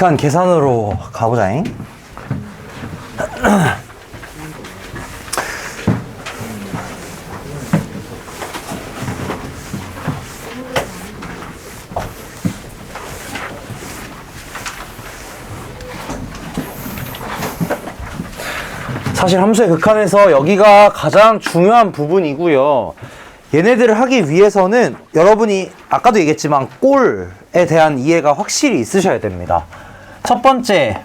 극한 계산으로 가보자잉. 사실 함수의 극한에서 여기가 가장 중요한 부분이고요. 얘네들을 하기 위해서는 여러분이 아까도 얘기했지만 꼴에 대한 이해가 확실히 있으셔야 됩니다. 첫 번째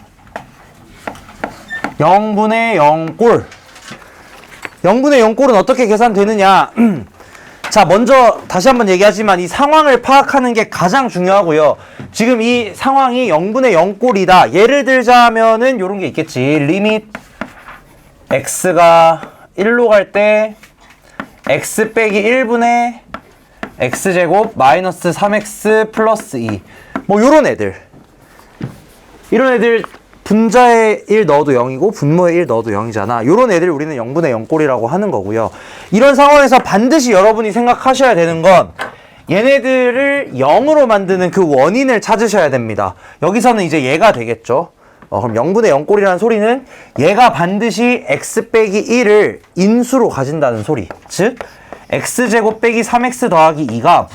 0분의 0꼴. 0분의 0꼴은 어떻게 계산되느냐. 자, 먼저 다시 한번 얘기하지만 이 상황을 파악하는 게 가장 중요하고요. 지금 이 상황이 0분의 0꼴이다. 예를 들자면은 이런 게 있겠지. 리밋 x가 1로 갈 때 x 빼기 1분의 x제곱 마이너스 3x 플러스 2. 뭐 요런 애들. 이런 애들 분자에 1 넣어도 0이고 분모에 1 넣어도 0이잖아. 요런 애들 우리는 0분의 0꼴이라고 하는 거고요. 이런 상황에서 반드시 여러분이 생각하셔야 되는 건 얘네들을 0으로 만드는 그 원인을 찾으셔야 됩니다. 여기서는 이제 얘가 되겠죠. 그럼 0분의 0꼴이라는 소리는 얘가 반드시 x 빼기 1을 인수로 가진다는 소리. 즉 x제곱 빼기 3x 더하기 2가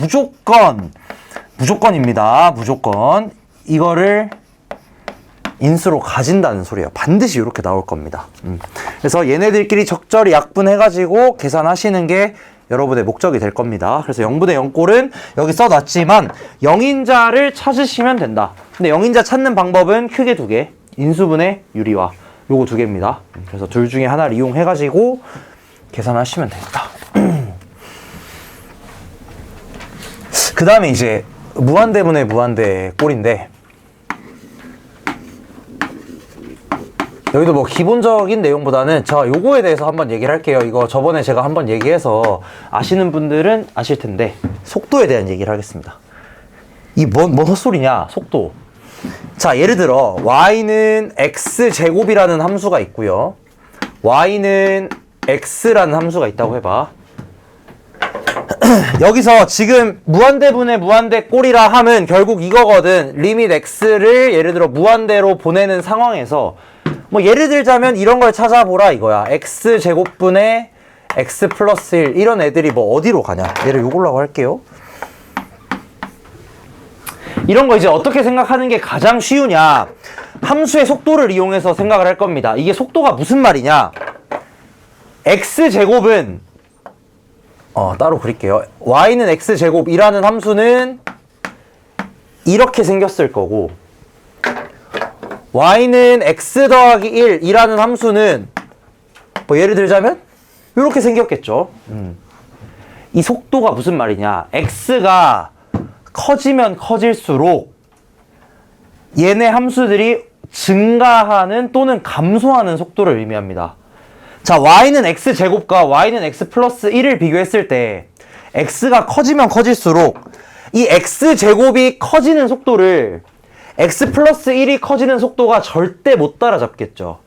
무조건입니다. 무조건 이거를 인수로 가진다는 소리예요. 반드시 이렇게 나올 겁니다. 그래서 얘네들끼리 적절히 약분해가지고 계산하시는 게 여러분의 목적이 될 겁니다. 그래서 0분의 0꼴은 여기 써놨지만 0인자를 찾으시면 된다. 근데 0인자 찾는 방법은 크게 두 개. 인수분해 유리화. 요거 두 개입니다. 그래서 둘 중에 하나를 이용해가지고 계산하시면 됩니다. 그 다음에 이제 무한대분의 무한대 꼴인데 여기도 뭐 기본적인 내용보다는 제가 요거에 대해서 한번 얘기를 할게요. 이거 저번에 제가 한번 얘기해서 아시는 분들은 아실 텐데 속도에 대한 얘기를 하겠습니다. 이 뭔 헛소리냐? 속도. 자, 예를 들어 y는 x제곱이라는 함수가 있고요. y는 x라는 함수가 있다고 해봐. 여기서 지금 무한대분의 무한대 꼴이라 함은 결국 이거거든. 리밋 x를 예를 들어 무한대로 보내는 상황에서 뭐 예를 들자면 이런 걸 찾아보라 이거야. x제곱분의 x 플러스 1 이런 애들이 뭐 어디로 가냐. 얘를 요걸로 할게요. 이런 거 이제 어떻게 생각하는 게 가장 쉬우냐. 함수의 속도를 이용해서 생각을 할 겁니다. 이게 속도가 무슨 말이냐. x제곱은 따로 그릴게요. y는 x제곱이라는 함수는 이렇게 생겼을 거고 y는 x 더하기 1이라는 함수는 뭐 예를 들자면 이렇게 생겼겠죠. 이 속도가 무슨 말이냐. x가 커지면 커질수록 얘네 함수들이 증가하는 또는 감소하는 속도를 의미합니다. 자, y는 x제곱과 y는 x 플러스 1을 비교했을 때 x가 커지면 커질수록 이 x제곱이 커지는 속도를 x 플러스 1이 커지는 속도가 절대 못 따라잡겠죠.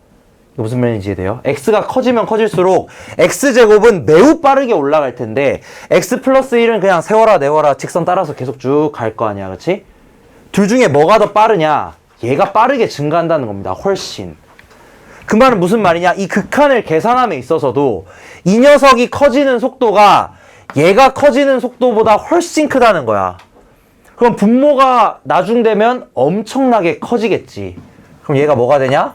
이게 무슨 말인지 이해돼요? x가 커지면 커질수록 x제곱은 매우 빠르게 올라갈 텐데 x 플러스 1은 그냥 세워라 내워라 직선 따라서 계속 쭉 갈 거 아니야, 그치? 둘 중에 뭐가 더 빠르냐? 얘가 빠르게 증가한다는 겁니다. 훨씬. 그 말은 무슨 말이냐? 이 극한을 계산함에 있어서도 이 녀석이 커지는 속도가 얘가 커지는 속도보다 훨씬 크다는 거야. 그럼 분모가 나중되면 엄청나게 커지겠지. 그럼 얘가 뭐가 되냐?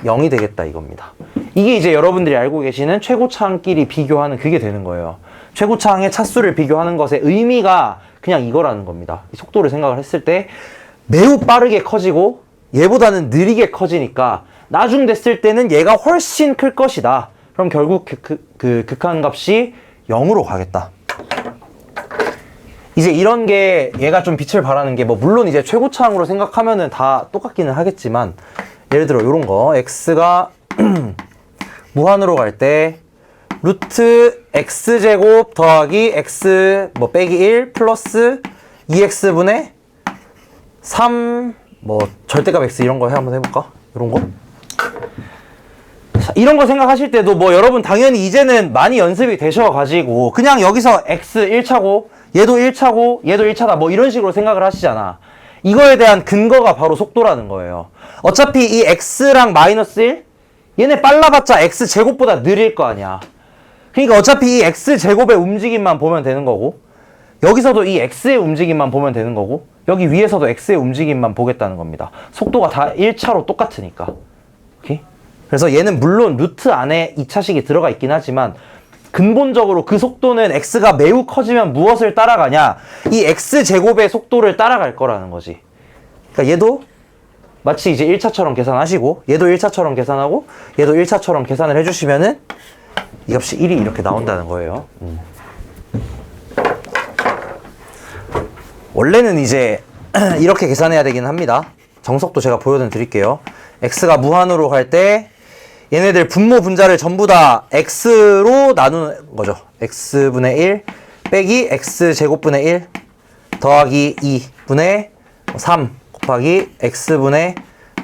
0이 되겠다 이겁니다. 이게 이제 여러분들이 알고 계시는 최고차항끼리 비교하는 그게 되는 거예요. 최고차항의 차수를 비교하는 것의 의미가 그냥 이거라는 겁니다. 이 속도를 생각을 했을 때 매우 빠르게 커지고 얘보다는 느리게 커지니까 나중 됐을 때는 얘가 훨씬 클 것이다. 그럼 결국 그 극한값이 0으로 가겠다. 이제 이런 게 얘가 좀 빛을 발하는 게 뭐 물론 이제 최고차항으로 생각하면은 다 똑같기는 하겠지만 예를 들어 요런 거 x가 무한으로 갈 때 루트 x제곱 더하기 x 뭐 빼기 1 플러스 2x분의 3 뭐 절대값 x 이런 거 한번 해볼까? 이런 거? 자, 이런 거 생각하실 때도 뭐 여러분 당연히 이제는 많이 연습이 되셔가지고 그냥 여기서 x 1차고 얘도 1차고 얘도 1차다 뭐 이런 식으로 생각을 하시잖아. 이거에 대한 근거가 바로 속도라는 거예요. 어차피 이 x랑 마이너스 1 얘네 빨라봤자 x제곱보다 느릴 거 아니야. 그러니까 어차피 이 x제곱의 움직임만 보면 되는 거고 여기서도 이 x의 움직임만 보면 되는 거고 여기 위에서도 x의 움직임만 보겠다는 겁니다. 속도가 다 1차로 똑같으니까. 오케이? 그래서 얘는 물론 루트 안에 2차식이 들어가 있긴 하지만 근본적으로 그 속도는 x가 매우 커지면 무엇을 따라가냐? 이 x제곱의 속도를 따라갈 거라는 거지. 그러니까 얘도 마치 이제 1차처럼 계산하시고 얘도 1차처럼 계산하고 얘도 1차처럼 계산을 해주시면은 이 값이 1이 이렇게 나온다는 거예요. 원래는 이제 이렇게 계산해야 되긴 합니다. 정석도 제가 보여드릴게요. x가 무한으로 갈 때 얘네들 분모 분자를 전부 다 x로 나누는 거죠. x분의 1 빼기 x제곱분의 1 더하기 2분의 3 곱하기 x분의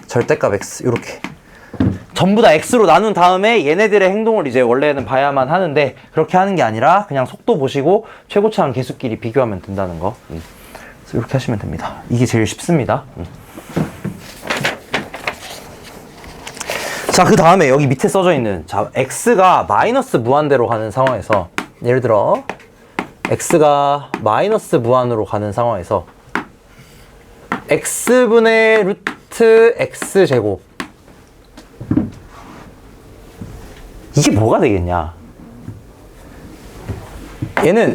절대값 x 이렇게 전부 다 x로 나눈 다음에 얘네들의 행동을 이제 원래는 봐야만 하는데 그렇게 하는 게 아니라 그냥 속도 보시고 최고차항 계수끼리 비교하면 된다는 거. 그래서 이렇게 하시면 됩니다. 이게 제일 쉽습니다. 자, 그 다음에 여기 밑에 써져 있는 자, x가 마이너스 무한대로 가는 상황에서 예를 들어 x가 마이너스 무한으로 가는 상황에서 x분의 루트 x제곱 이게 뭐가 되겠냐? 얘는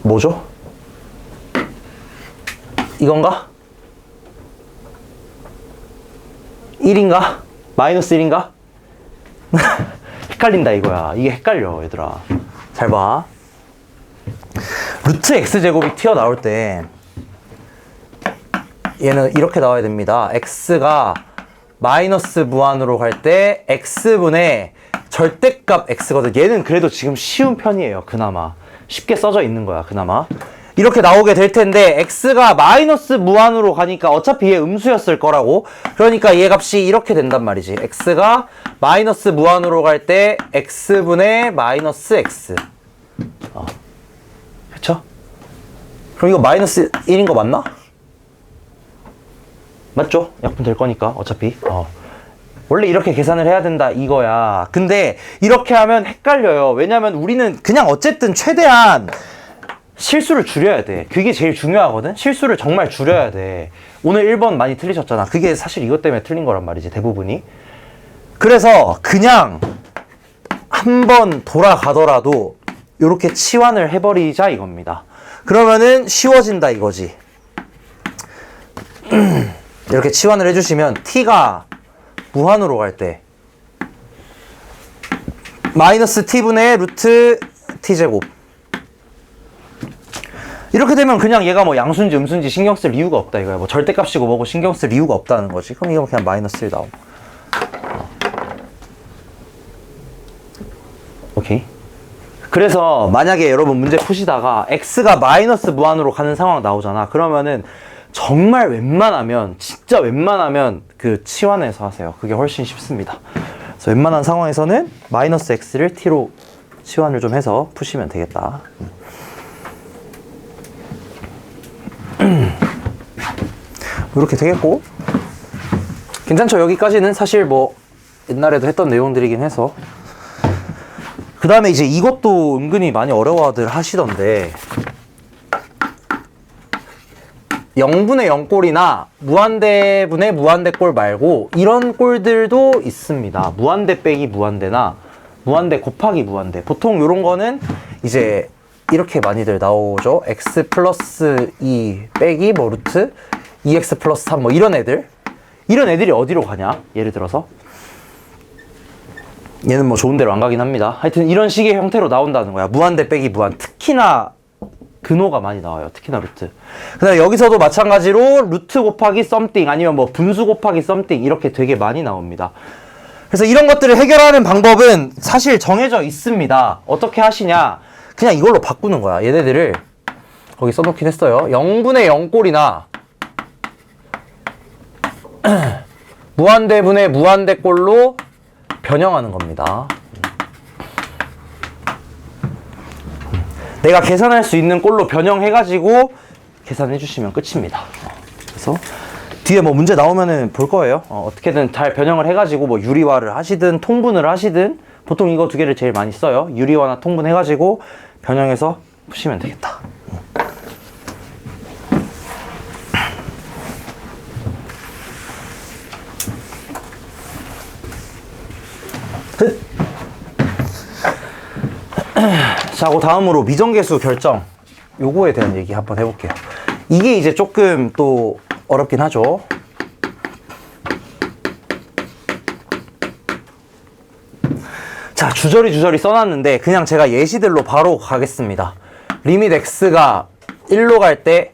뭐죠? 이건가? 1인가? 마이너스 1인가? 헷갈린다 이거야. 이게 헷갈려 얘들아. 잘 봐. 루트 x제곱이 튀어나올 때 얘는 이렇게 나와야 됩니다. x가 마이너스 무한으로 갈 때 x분의 절대값 x거든. 얘는 그래도 지금 쉬운 편이에요. 그나마 쉽게 써져 있는 거야. 그나마 이렇게 나오게 될 텐데 x가 마이너스 무한으로 가니까 어차피 얘 음수였을 거라고. 그러니까 얘 값이 이렇게 된단 말이지. x가 마이너스 무한으로 갈 때 x분의 마이너스 x. 그쵸? 그럼 이거 마이너스 1인 거 맞나? 맞죠? 약분 될 거니까 어차피. 원래 이렇게 계산을 해야 된다 이거야. 근데 이렇게 하면 헷갈려요. 왜냐면 우리는 그냥 어쨌든 최대한 실수를 줄여야 돼. 그게 제일 중요하거든. 실수를 정말 줄여야 돼. 오늘 1번 많이 틀리셨잖아. 그게 사실 이것 때문에 틀린 거란 말이지, 대부분이. 그래서 그냥 한번 돌아가더라도 이렇게 치환을 해버리자 이겁니다. 그러면은 쉬워진다 이거지. 이렇게 치환을 해주시면 t가 무한으로 갈 때 마이너스 t분의 루트 t제곱 이렇게 되면 그냥 얘가 뭐 양수인지 음수인지 신경 쓸 이유가 없다 이거야. 뭐 절대값이고 뭐고 신경 쓸 이유가 없다는 거지. 그럼 이거 그냥 마이너스 1 나오고. 오케이. 그래서 만약에 여러분 문제 푸시다가 x가 마이너스 무한으로 가는 상황 나오잖아. 그러면은 정말 웬만하면 진짜 웬만하면 그 치환해서 하세요. 그게 훨씬 쉽습니다. 그래서 웬만한 상황에서는 마이너스 x를 t로 치환을 좀 해서 푸시면 되겠다. 이렇게 되겠고 괜찮죠? 여기까지는 사실 뭐 옛날에도 했던 내용들이긴 해서. 그 다음에 이제 이것도 은근히 많이 어려워들 하시던데 0분의 0꼴이나 무한대분의 무한대꼴 말고 이런 꼴들도 있습니다. 무한대 빼기 무한대나 무한대 곱하기 무한대. 보통 이런 거는 이제 이렇게 많이들 나오죠. x 플러스 2 빼기 뭐 루트 2x 플러스 3 뭐 이런 애들이 어디로 가냐? 예를 들어서 얘는 뭐 좋은 데로 안 가긴 합니다. 하여튼 이런 식의 형태로 나온다는 거야. 무한대 빼기 무한. 특히나 근호가 많이 나와요. 특히나 루트. 그 다음에 여기서도 마찬가지로 루트 곱하기 썸띵 아니면 뭐 분수 곱하기 썸띵 이렇게 되게 많이 나옵니다. 그래서 이런 것들을 해결하는 방법은 사실 정해져 있습니다. 어떻게 하시냐? 그냥 이걸로 바꾸는 거야. 얘네들을 거기 써놓긴 했어요. 0분의 0꼴이나 무한대분의 무한대꼴로 변형하는 겁니다. 내가 계산할 수 있는 꼴로 변형해가지고 계산해 주시면 끝입니다. 그래서 뒤에 뭐 문제 나오면은 볼 거예요. 어떻게든 잘 변형을 해가지고 뭐 유리화를 하시든 통분을 하시든 보통 이거 두 개를 제일 많이 써요. 유리화나 통분 해가지고 변형해서 푸시면 되겠다. 자, 그 다음으로 미정계수 결정. 요거에 대한 얘기 한번 해볼게요. 이게 이제 조금 또 어렵긴 하죠. 자, 주저리 써놨는데 그냥 제가 예시들로 바로 가겠습니다. 리밋 x가 1로 갈 때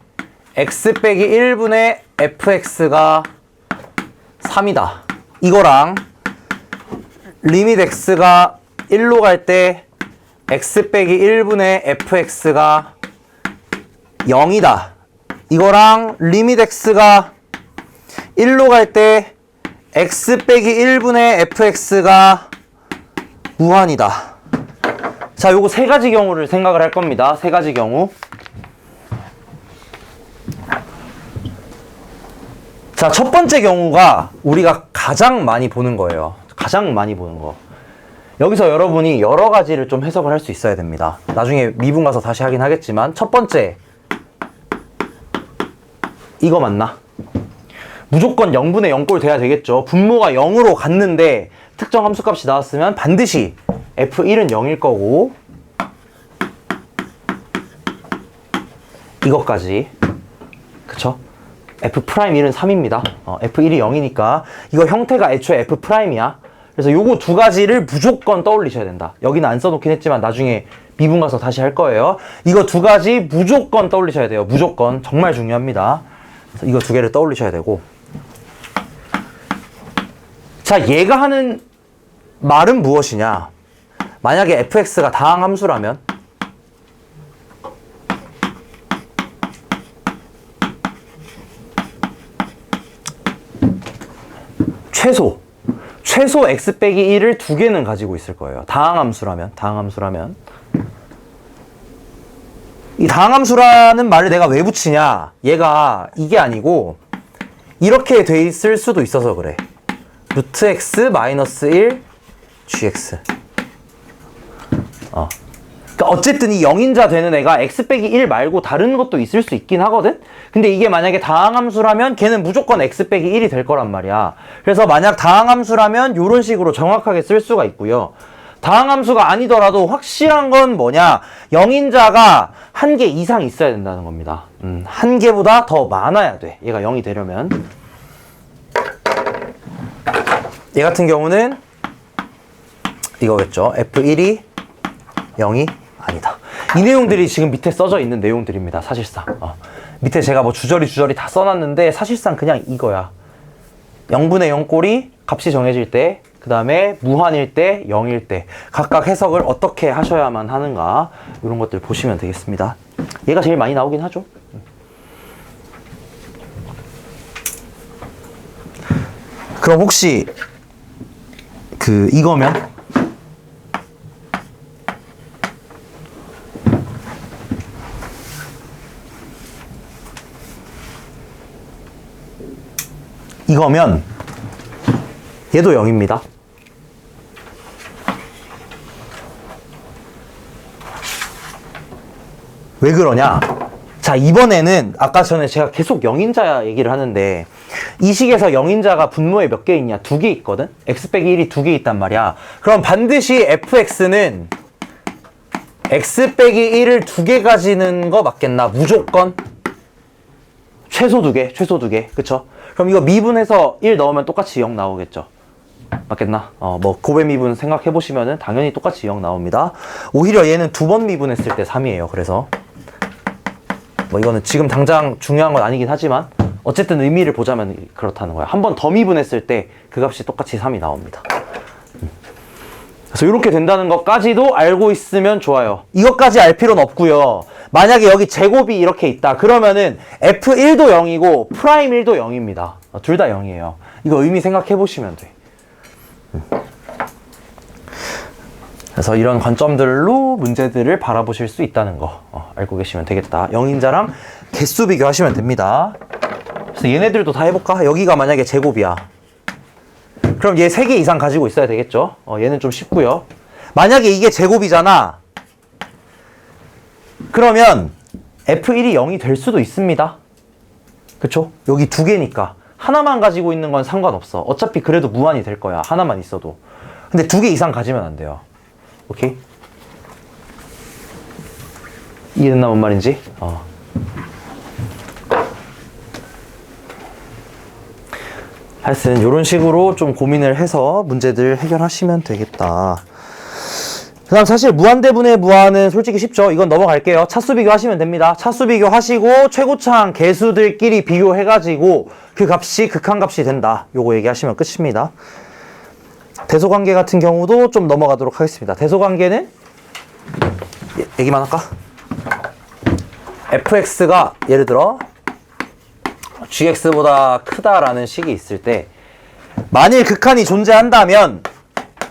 x 빼기 1분의 fx가 3이다. 이거랑 리밋 x가 1로 갈 때 x 빼기 1분의 fx가 0이다. 이거랑 리밋 x가 1로 갈 때 x 빼기 1분의 fx가 무한이다. 자, 요거 세 가지 경우를 생각을 할 겁니다. 세 가지 경우. 자, 첫 번째 경우가 우리가 가장 많이 보는 거예요. 가장 많이 보는 거. 여기서 여러분이 여러 가지를 좀 해석을 할 수 있어야 됩니다. 나중에 미분 가서 다시 하긴 하겠지만, 첫 번째, 이거 맞나? 무조건 0분의 0꼴 돼야 되겠죠. 분모가 0으로 갔는데 특정 함수값이 나왔으면 반드시 F1은 0일 거고, 이것까지, 그쵸? F'1은 3입니다. F1이 0이니까 이거 형태가 애초에 F'이야. 그래서 요거 두 가지를 무조건 떠올리셔야 된다. 여기는 안 써놓긴 했지만 나중에 미분 가서 다시 할 거예요. 이거 두 가지 무조건 떠올리셔야 돼요. 무조건. 정말 중요합니다. 그래서 이거 두 개를 떠올리셔야 되고. 자, 얘가 하는 말은 무엇이냐? 만약에 fx가 다항함수라면 최소 x 빼기 1을 두 개는 가지고 있을 거예요. 다항함수라면. 이 다항함수라는 말을 내가 왜 붙이냐? 얘가 이게 아니고 이렇게 돼 있을 수도 있어서 그래. 루트 x 마이너스 1 gx. 그러니까 어쨌든 이 0인자 되는 애가 x 빼기 1 말고 다른 것도 있을 수 있긴 하거든? 근데 이게 만약에 다항함수라면 걔는 무조건 x 빼기 1이 될 거란 말이야. 그래서 만약 다항함수라면 이런 식으로 정확하게 쓸 수가 있고요. 다항함수가 아니더라도 확실한 건 뭐냐? 0인자가 한 개 이상 있어야 된다는 겁니다. 한 개보다 더 많아야 돼. 얘가 0이 되려면. 얘 같은 경우는 이거겠죠. F1이 0이 아니다. 이 내용들이 지금 밑에 써져 있는 내용들입니다. 사실상. 밑에 제가 뭐 주저리 다 써놨는데 사실상 그냥 이거야. 0분의 0 꼴이 값이 정해질 때, 그 다음에 무한일 때, 0일 때 각각 해석을 어떻게 하셔야만 하는가, 이런 것들 보시면 되겠습니다. 얘가 제일 많이 나오긴 하죠. 그럼 혹시 이거면 얘도 0입니다. 왜 그러냐? 자, 이번에는 아까 전에 제가 계속 0인자 얘기를 하는데 이 식에서 0인자가 분모에 몇 개 있냐? 2개 있거든? x 빼기 1이 2개 있단 말이야. 그럼 반드시 fx는 x 빼기 1을 2개 가지는 거 맞겠나? 무조건? 최소 2개. 그쵸? 그럼 이거 미분해서 1 넣으면 똑같이 0 나오겠죠? 맞겠나? 뭐 고배 미분 생각해 보시면은 당연히 똑같이 0 나옵니다. 오히려 얘는 2번 미분했을 때 3이에요. 그래서 뭐 이거는 지금 당장 중요한 건 아니긴 하지만 어쨌든 의미를 보자면 그렇다는 거야. 한 번 더 미분했을 때 그 값이 똑같이 3이 나옵니다. 그래서 이렇게 된다는 것까지도 알고 있으면 좋아요. 이것까지 알 필요는 없고요. 만약에 여기 제곱이 이렇게 있다. 그러면은 F1도 0이고 프라임 1도 0입니다. 둘 다 0이에요. 이거 의미 생각해 보시면 돼. 그래서 이런 관점들로 문제들을 바라보실 수 있다는 거 알고 계시면 되겠다. 영인자랑 개수 비교하시면 됩니다. 그래서 얘네들도 다 해볼까? 여기가 만약에 제곱이야. 그럼 얘 3개 이상 가지고 있어야 되겠죠? 얘는 좀 쉽고요. 만약에 이게 제곱이잖아. 그러면 F1이 0이 될 수도 있습니다. 그쵸? 여기 2개니까 하나만 가지고 있는 건 상관없어. 어차피 그래도 무한이 될 거야. 하나만 있어도. 근데 2개 이상 가지면 안 돼요. 오케이? 이해됐나 뭔 말인지? 하여튼 이런 식으로 좀 고민을 해서 문제들 해결하시면 되겠다. 그 다음 사실 무한대분의 무한은 솔직히 쉽죠. 이건 넘어갈게요. 차수 비교하시면 됩니다. 차수 비교하시고 최고차항 개수들끼리 비교해가지고 그 값이 극한값이 된다. 요거 얘기하시면 끝입니다. 대소관계 같은 경우도 좀 넘어가도록 하겠습니다. 대소관계는 얘기만 할까? fx가 예를 들어 gx보다 크다라는 식이 있을 때 만일 극한이 존재한다면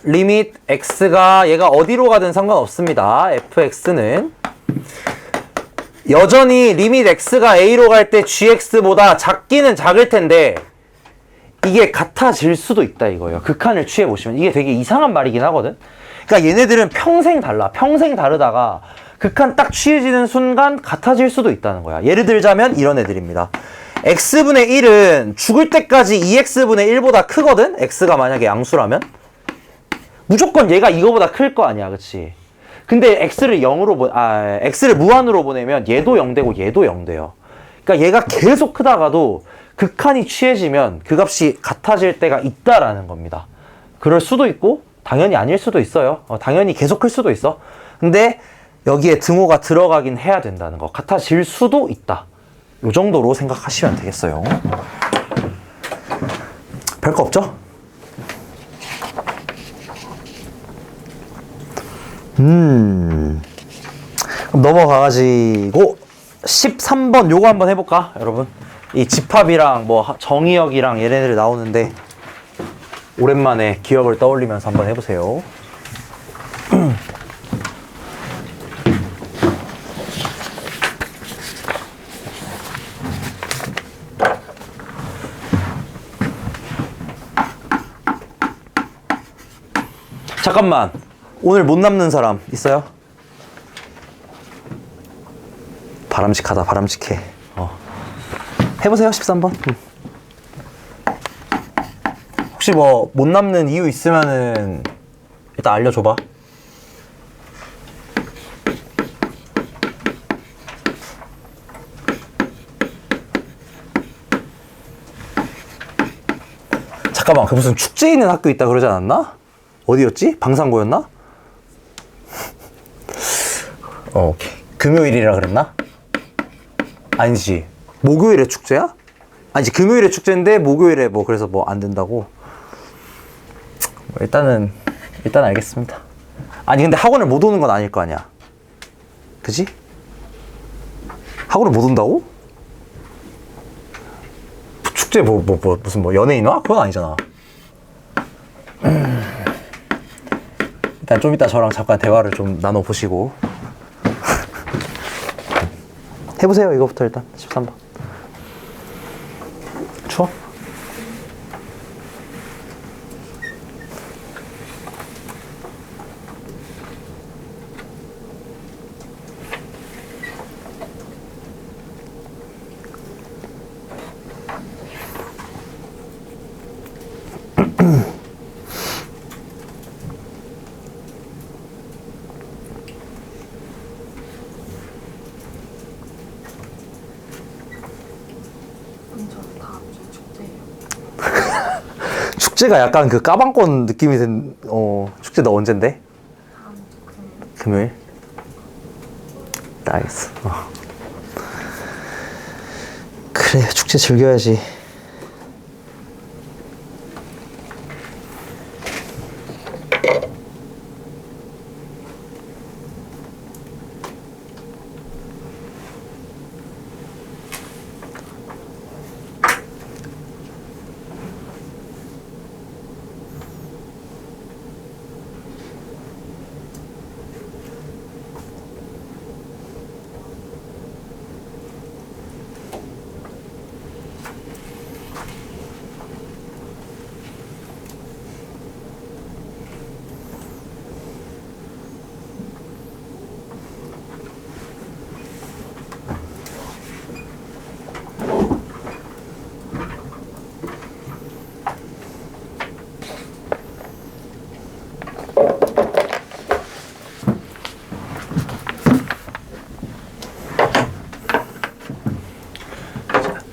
리밋 x가 얘가 어디로 가든 상관없습니다. fx는 여전히 리밋 x가 a로 갈 때 gx보다 작기는 작을 텐데 이게 같아질 수도 있다 이거예요. 극한을 취해보시면 이게 되게 이상한 말이긴 하거든. 그러니까 얘네들은 평생 달라. 평생 다르다가 극한 딱 취해지는 순간 같아질 수도 있다는 거야. 예를 들자면 이런 애들입니다. x분의 1은 죽을 때까지 2x분의 1보다 크거든? x가 만약에 양수라면? 무조건 얘가 이거보다 클 거 아니야, 그치? 근데 x를 x를 무한으로 보내면 얘도 0 되고 얘도 0 돼요. 그러니까 얘가 계속 크다가도 극한이 취해지면 그 값이 같아질 때가 있다라는 겁니다. 그럴 수도 있고 당연히 아닐 수도 있어요. 당연히 계속 클 수도 있어. 근데 여기에 등호가 들어가긴 해야 된다는 거. 같아질 수도 있다. 요 정도로 생각하시면 되겠어요. 별거 없죠? 그럼 넘어가가지고 13번 요거 한번 해볼까 여러분? 이 집합이랑 뭐 정의역이랑 얘네들 나오는데 오랜만에 기억을 떠올리면서 한번 해보세요. 잠깐만, 오늘 못 남는 사람 있어요? 바람직하다, 바람직해. 해보세요, 13번. 혹시 뭐 못 남는 이유 있으면은 일단 알려줘봐. 잠깐만, 그 무슨 축제 있는 학교 있다 그러지 않았나? 어디였지? 방상고였나? 오케이. 금요일이라 그랬나? 아니지. 목요일에 축제야? 아니지. 금요일에 축제인데 목요일에 뭐 그래서 뭐 안 된다고? 일단 알겠습니다. 아니 근데 학원을 못 오는 건 아닐 거 아니야. 그지? 학원을 못 온다고? 축제 무슨 연예인 와? 그건 아니잖아. 일단 좀 이따 저랑 잠깐 대화를 좀 나눠보시고 해보세요. 이거부터 일단 13번. 추워? 축제가 약간 그 까방권 느낌이 축제 너 언젠데? 금요일? 알겠어. 그래, 축제 즐겨야지.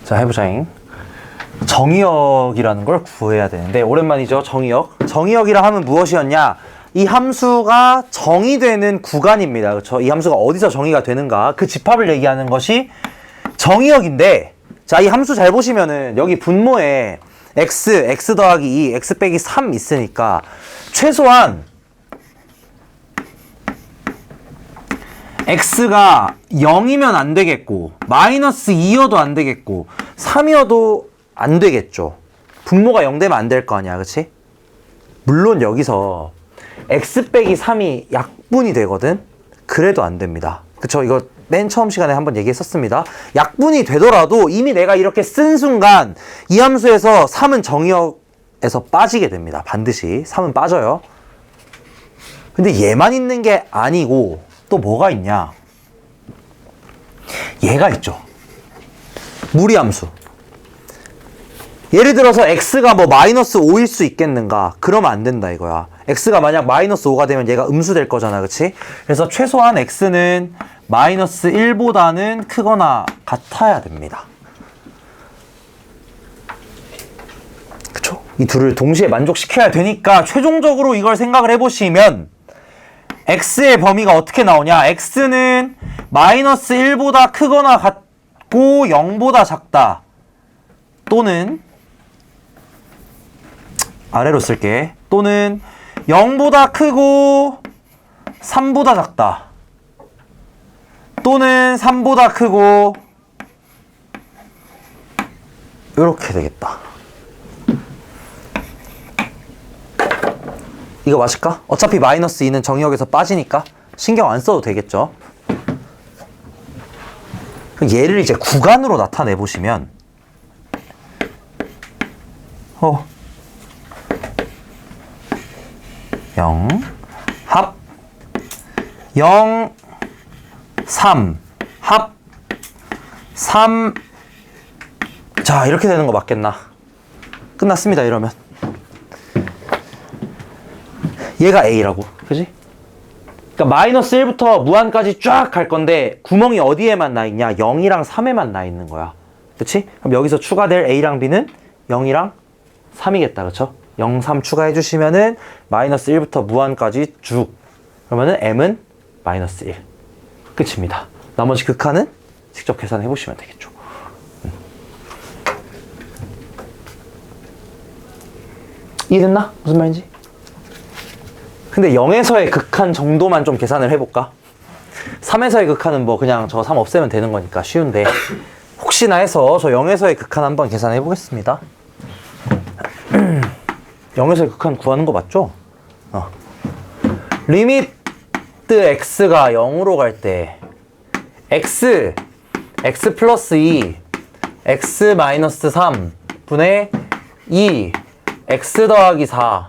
자, 해보자잉. 정의역이라는 걸 구해야 되는데, 오랜만이죠, 정의역. 정의역이라 하면 무엇이었냐? 이 함수가 정의되는 구간입니다. 그렇죠? 이 함수가 어디서 정의가 되는가? 그 집합을 얘기하는 것이 정의역인데, 자, 이 함수 잘 보시면은 여기 분모에 x 더하기 2, x 빼기 3 있으니까 최소한 x가 0이면 안 되겠고 마이너스 2여도 안 되겠고 3이어도 안 되겠죠. 분모가 0 되면 안 될 거 아니야, 그치? 물론 여기서 x 빼기 3이 약분이 되거든? 그래도 안 됩니다. 그쵸? 이거 맨 처음 시간에 한번 얘기했었습니다. 약분이 되더라도 이미 내가 이렇게 쓴 순간 이 함수에서 3은 정의역에서 빠지게 됩니다. 반드시 3은 빠져요. 근데 얘만 있는 게 아니고 또 뭐가 있냐? 얘가 있죠. 무리함수. 예를 들어서 x가 뭐 마이너스 5일 수 있겠는가? 그러면 안 된다 이거야. x가 만약 마이너스 5가 되면 얘가 음수 될 거잖아, 그치? 그래서 최소한 x는 마이너스 1보다는 크거나 같아야 됩니다. 그쵸? 이 둘을 동시에 만족시켜야 되니까 최종적으로 이걸 생각을 해보시면 x의 범위가 어떻게 나오냐? x는 마이너스 1보다 크거나 같고 0보다 작다. 또는 아래로 쓸게. 또는 0보다 크고 3보다 작다. 또는 3보다 크고 이렇게 되겠다. 이거 맞을까? 어차피 마이너스 2는 정의역에서 빠지니까 신경 안 써도 되겠죠. 얘를 이제 구간으로 나타내 보시면 0 합 0 3 합 3. 자, 이렇게 되는 거 맞겠나? 끝났습니다, 이러면. 얘가 A라고, 그지? 그러니까 마이너스 1부터 무한까지 쫙 갈 건데 구멍이 어디에만 나 있냐? 0이랑 3에만 나 있는 거야. 그치? 그럼 여기서 추가될 A랑 B는 0이랑 3이겠다, 그쵸? 0, 3 추가해 주시면은 마이너스 1부터 무한까지 쭉. 그러면은 M은 마이너스 1. 끝입니다. 나머지 극한은 직접 계산해 보시면 되겠죠. 이해됐나? 무슨 말인지? 근데 0에서의 극한 정도만 좀 계산을 해볼까? 3에서의 극한은 뭐 그냥 저 3 없애면 되는 거니까 쉬운데 혹시나 해서 저 0에서의 극한 한번 계산해 보겠습니다. 0에서의 극한 구하는 거 맞죠? 리미트 x가 0으로 갈 때 x 플러스 2 x 마이너스 3 분의 2 x 더하기 4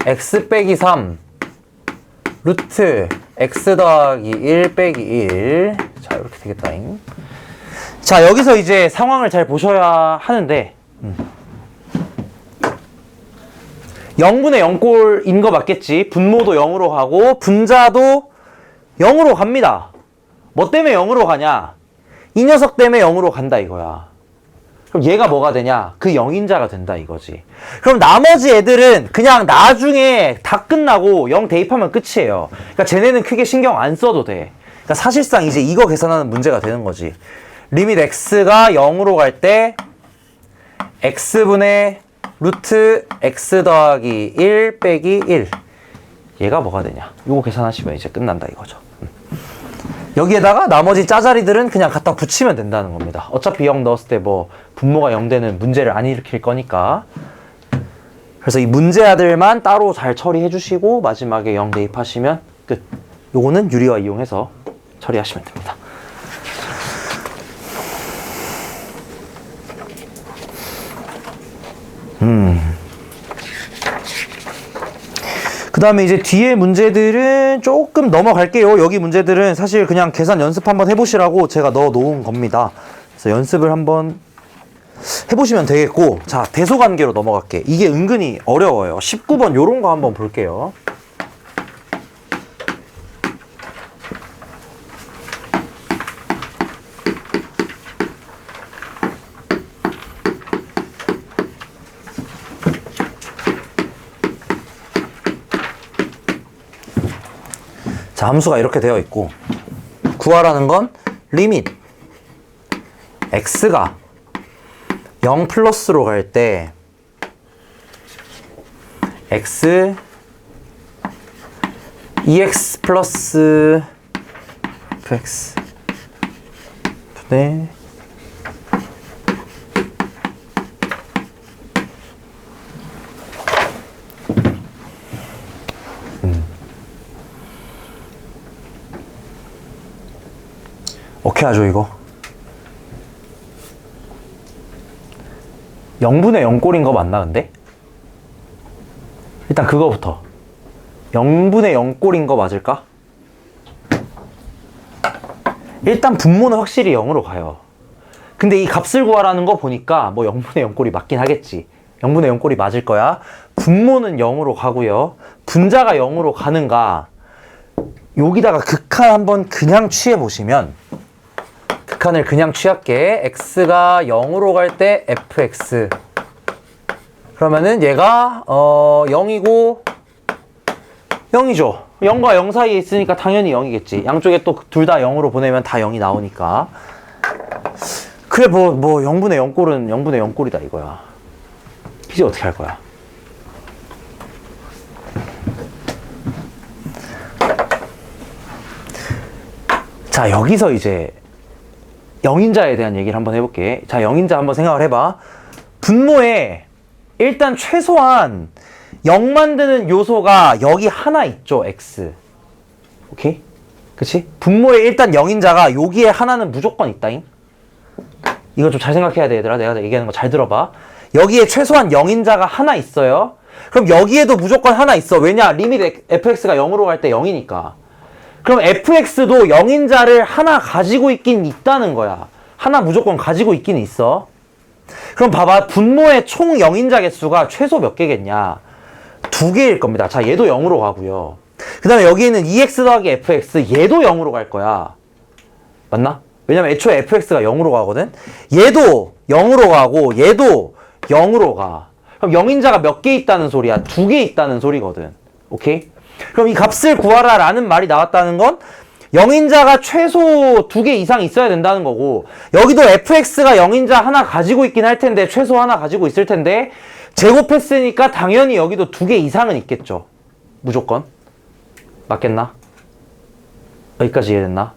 x 빼기 3 루트 x 더하기 1 빼기 1. 자, 이렇게 되겠다잉. 자, 여기서 이제 상황을 잘 보셔야 하는데 0분의 0꼴인 거 맞겠지? 분모도 0으로 가고 분자도 0으로 갑니다. 뭐 때문에 0으로 가냐? 이 녀석 때문에 0으로 간다 이거야. 그럼 얘가 뭐가 되냐? 그 0인자가 된다 이거지. 그럼 나머지 애들은 그냥 나중에 다 끝나고 0 대입하면 끝이에요. 그러니까 쟤네는 크게 신경 안 써도 돼. 그러니까 사실상 이제 이거 계산하는 문제가 되는 거지. 리밋 x가 0으로 갈 때 x분의 루트 x 더하기 1 빼기 1. 얘가 뭐가 되냐? 요거 계산하시면 이제 끝난다 이거죠. 여기에다가 나머지 짜자리들은 그냥 갖다 붙이면 된다는 겁니다. 어차피 0 넣었을 때 뭐 분모가 0 되는 문제를 안 일으킬 거니까. 그래서 이 문제아들만 따로 잘 처리해 주시고 마지막에 0 대입하시면 끝. 요거는 유리화 이용해서 처리하시면 됩니다. 그 다음에 이제 뒤에 문제들은 조금 넘어갈게요. 여기 문제들은 사실 그냥 계산 연습 한번 해보시라고 제가 넣어 놓은 겁니다. 그래서 연습을 한번 해보시면 되겠고, 자, 대소관계로 넘어갈게. 이게 은근히 어려워요. 19번 요런 거 한번 볼게요. 자, 함수가 이렇게 되어 있고 구하라는 건 리밋 x가 0 플러스로 갈 때 x 2x 플러스 fx 분의 오케이 하죠 이거 0분의 0꼴인 거 맞나 근데? 일단 그거부터 0분의 0꼴인 거 맞을까? 일단 분모는 확실히 0으로 가요. 근데 이 값을 구하라는 거 보니까 뭐 0분의 0꼴이 맞긴 하겠지. 0분의 0꼴이 맞을 거야. 분모는 0으로 가고요. 분자가 0으로 가는가? 여기다가 극한 한번 그냥 취해보시면 극한을 그냥 취할게. x가 0으로 갈 때 fx 그러면은 얘가 0이고 0이죠. 0과 0 사이에 있으니까 당연히 0이겠지. 양쪽에 또 둘 다 0으로 보내면 다 0이 나오니까. 그래 뭐 0분의 0꼴은 0분의 0꼴이다 이거야. 이제 어떻게 할 거야? 자, 여기서 이제 영인자에 대한 얘기를 한번 해볼게. 자, 영인자 한번 생각을 해봐. 분모에 일단 최소한 0 만드는 요소가 여기 하나 있죠, x. 오케이? 그치? 분모에 일단 영인자가 여기에 하나는 무조건 있다잉. 이거 좀 잘 생각해야 돼, 얘들아. 내가 얘기하는 거 잘 들어봐. 여기에 최소한 영인자가 하나 있어요. 그럼 여기에도 무조건 하나 있어. 왜냐? 리밋 fx가 0으로 갈 때 0이니까. 그럼 fx도 영인자를 하나 가지고 있긴 있다는 거야. 하나 무조건 가지고 있긴 있어. 그럼 봐봐. 분모의 총 영인자 개수가 최소 몇 개겠냐? 2개일 겁니다. 자, 얘도 0으로 가고요. 그 다음에 여기에는 2x 더하기 fx, 얘도 0으로 갈 거야. 맞나? 왜냐면 애초에 fx가 0으로 가거든? 얘도 0으로 가고 얘도 0으로 가. 그럼 영인자가 몇 개 있다는 소리야? 2개 있다는 소리거든. 오케이? 그럼 이 값을 구하라 라는 말이 나왔다는 건 영인자가 최소 2개 이상 있어야 된다는 거고, 여기도 fx가 영인자 하나 가지고 있긴 할 텐데, 최소 하나 가지고 있을 텐데, 제곱했으니까 당연히 여기도 2개 이상은 있겠죠. 무조건. 맞겠나? 여기까지 이해됐나?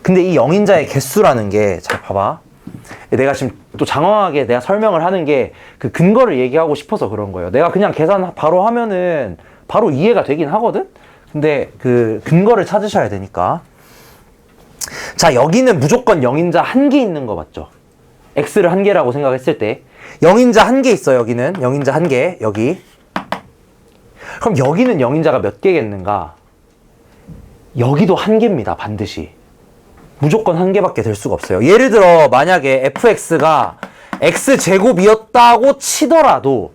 근데 이 영인자의 개수라는 게, 잘 봐봐. 내가 지금 또 장황하게 내가 설명을 하는 게 그 근거를 얘기하고 싶어서 그런 거예요. 내가 그냥 계산 바로 하면은 바로 이해가 되긴 하거든? 근데 그 근거를 찾으셔야 되니까. 자, 여기는 무조건 영인자 1개 있는 거 맞죠? x를 1개라고 생각했을 때 영인자 1개 있어. 여기는 영인자 1개. 여기. 그럼 여기는 영인자가 몇 개겠는가? 여기도 1개입니다. 반드시. 무조건 1개밖에 될 수가 없어요. 예를 들어 만약에 fx가 x제곱이었다고 치더라도,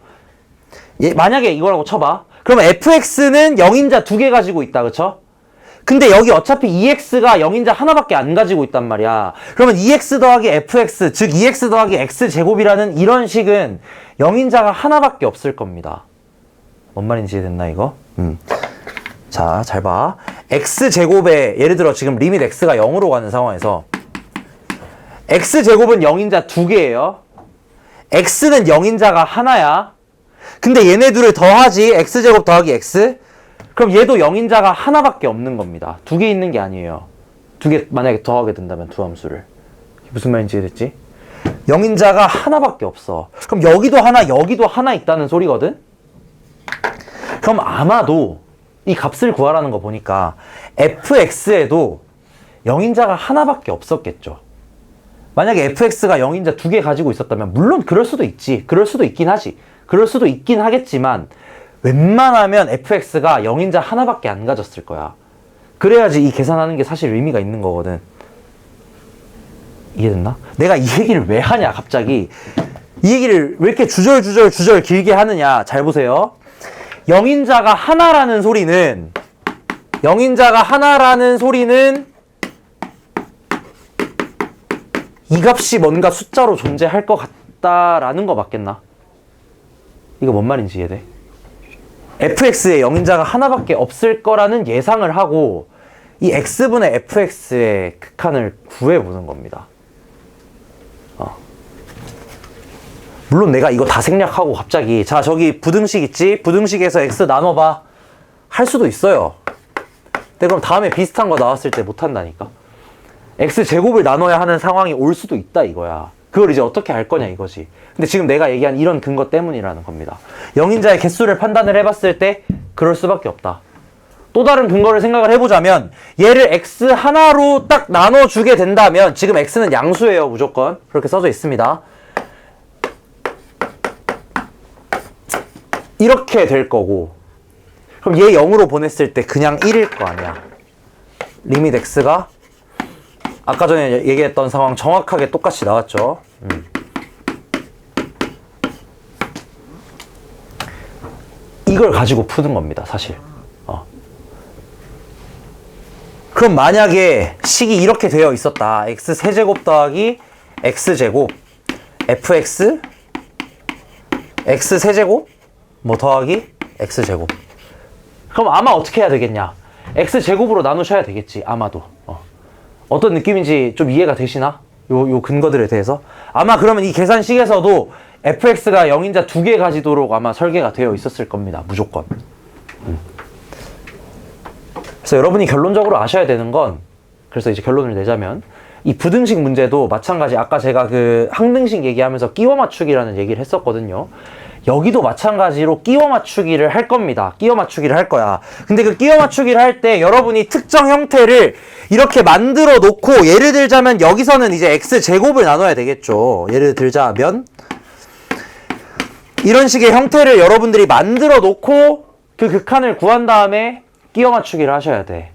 만약에 이거라고 쳐봐. 그러면 fx는 영인자 2개 가지고 있다. 그쵸? 근데 여기 어차피 2x가 영인자 하나밖에 안 가지고 있단 말이야. 그러면 2x 더하기 fx, 즉 2x 더하기 x제곱이라는 이런 식은 영인자가 하나밖에 없을 겁니다. 뭔 말인지 이해됐나 이거? 자, 잘 봐. x제곱에 예를 들어 지금 리밋 x가 0으로 가는 상황에서 x제곱은 영인자 2개예요. x는 영인자가 하나야. 근데 얘네 둘을 더하지. x제곱 더하기 x. 그럼 얘도 영인자가 하나밖에 없는 겁니다. 2개 있는 게 아니에요. 2개 만약에 더하게 된다면 두 함수를. 무슨 말인지 이해됐지? 영인자가 하나밖에 없어. 그럼 여기도 하나, 여기도 하나 있다는 소리거든? 그럼 아마도 이 값을 구하라는 거 보니까 fx에도 영인자가 하나밖에 없었겠죠. 만약에 fx가 영인자 2개 가지고 있었다면 물론 그럴 수도 있지. 그럴 수도 있긴 하지. 그럴 수도 있긴 하겠지만 웬만하면 fx가 영인자 하나밖에 안 가졌을 거야. 그래야지 이 계산하는 게 사실 의미가 있는 거거든. 이해됐나? 내가 이 얘기를 왜 하냐 갑자기. 이 얘기를 왜 이렇게 주절 길게 하느냐. 잘 보세요. 영인자가 하나라는 소리는 이 값이 뭔가 숫자로 존재할 것 같다라는 거 맞겠나? 이거 뭔 말인지 이해돼? fx에 영인자가 하나밖에 없을 거라는 예상을 하고 이 x분의 fx의 극한을 구해보는 겁니다. 물론 내가 이거 다 생략하고 갑자기 자 저기 부등식 있지? 부등식에서 x 나눠봐 할 수도 있어요. 근데 그럼 다음에 비슷한 거 나왔을 때 못한다니까. x제곱을 나눠야 하는 상황이 올 수도 있다 이거야. 그걸 이제 어떻게 알 거냐 이거지. 근데 지금 내가 얘기한 이런 근거 때문이라는 겁니다. 영인자의 개수를 판단을 해봤을 때 그럴 수밖에 없다. 또 다른 근거를 생각을 해보자면 얘를 x 하나로 딱 나눠주게 된다면 지금 x는 양수예요. 무조건 그렇게 써져 있습니다. 이렇게 될 거고 그럼 얘 0으로 보냈을 때 그냥 1일 거 아니야. 리밋 x가 아까 전에 얘기했던 상황 정확하게 똑같이 나왔죠. 이걸 가지고 푸는 겁니다 사실. 그럼 만약에 식이 이렇게 되어 있었다. x세제곱 더하기 x제곱 fx x세제곱 뭐 더하기 x제곱. 그럼 아마 어떻게 해야 되겠냐? x제곱으로 나누셔야 되겠지 아마도. 어떤 느낌인지 좀 이해가 되시나? 요 근거들에 대해서. 아마 그러면 이 계산식에서도 fx가 영인자 2개 가지도록 아마 설계가 되어 있었을 겁니다. 무조건. 그래서 여러분이 결론적으로 아셔야 되는 건, 그래서 이제 결론을 내자면 이 부등식 문제도 마찬가지. 아까 제가 그 항등식 얘기하면서 끼워 맞추기라는 얘기를 했었거든요. 여기도 마찬가지로 끼워 맞추기를 할 겁니다. 끼워 맞추기를 할 거야. 근데 그 끼워 맞추기를 할 때 여러분이 특정 형태를 이렇게 만들어 놓고, 예를 들자면 여기서는 이제 x제곱을 나눠야 되겠죠. 예를 들자면 이런 식의 형태를 여러분들이 만들어 놓고 그 극한을 구한 다음에 끼워 맞추기를 하셔야 돼.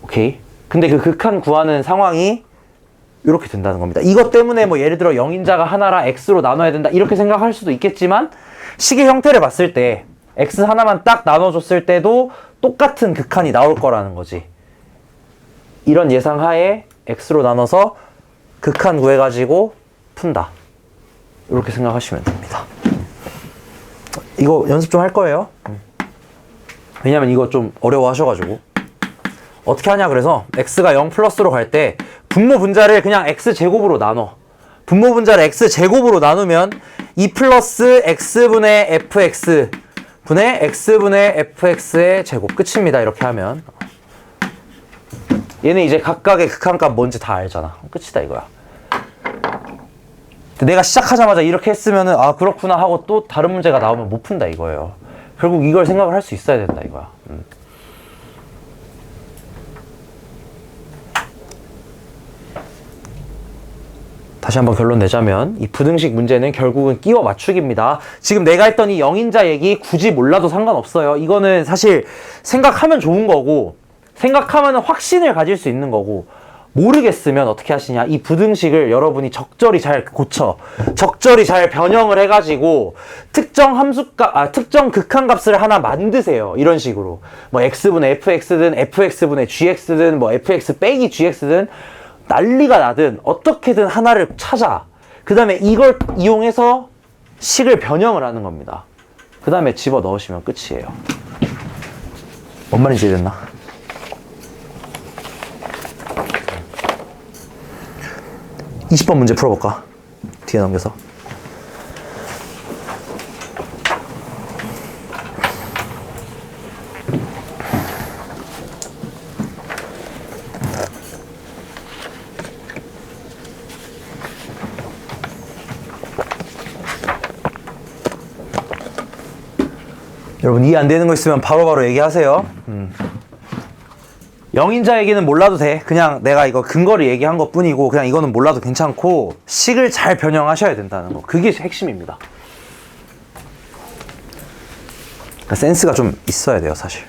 오케이? 근데 그 극한 구하는 상황이 이렇게 된다는 겁니다. 이것 때문에 뭐 예를 들어 영인자가 하나라 x로 나눠야 된다 이렇게 생각할 수도 있겠지만, 식의 형태를 봤을 때 x 하나만 딱 나눠줬을 때도 똑같은 극한이 나올 거라는 거지. 이런 예상하에 x로 나눠서 극한 구해가지고 푼다. 이렇게 생각하시면 됩니다. 이거 연습 좀 할 거예요. 왜냐면 이거 좀 어려워하셔가지고. 어떻게 하냐, 그래서 x가 0 플러스로 갈 때 분모 분자를 그냥 x제곱으로 나눠. 분모 분자를 x제곱으로 나누면 2 플러스 x분의 fx 분의 x분의 fx의 제곱. 끝입니다. 이렇게 하면 얘는 이제 각각의 극한값 뭔지 다 알잖아. 끝이다 이거야. 내가 시작하자마자 이렇게 했으면은 아 그렇구나 하고 또 다른 문제가 나오면 못 푼다 이거예요. 결국 이걸 생각을 할 수 있어야 된다 이거야. 다시 한번 결론 내자면 이 부등식 문제는 결국은 끼워 맞추기입니다. 지금 내가 했던 이 영인자 얘기 굳이 몰라도 상관없어요. 이거는 사실 생각하면 좋은 거고, 생각하면 확신을 가질 수 있는 거고, 모르겠으면 어떻게 하시냐, 이 부등식을 여러분이 적절히 잘 고쳐, 적절히 잘 변형을 해가지고 특정 함수값, 특정 극한값을 하나 만드세요. 이런 식으로 뭐 x분의 fx든 fx분의 gx든 뭐 fx 빼기 gx든 난리가 나든 어떻게든 하나를 찾아. 그 다음에 이걸 이용해서 식을 변형을 하는 겁니다. 그 다음에 집어 넣으시면 끝이에요. 뭔 말인지 이해됐나? 이 20번 문제 풀어볼까? 뒤에 넘겨서. 여러분 이해 안 되는 거 있으면 바로바로 얘기하세요. 영인자 얘기는 몰라도 돼. 그냥 내가 이거 근거를 얘기한 것 뿐이고, 그냥 이거는 몰라도 괜찮고, 식을 잘 변형하셔야 된다는 거. 그게 핵심입니다. 그러니까 센스가 좀 있어야 돼요, 사실.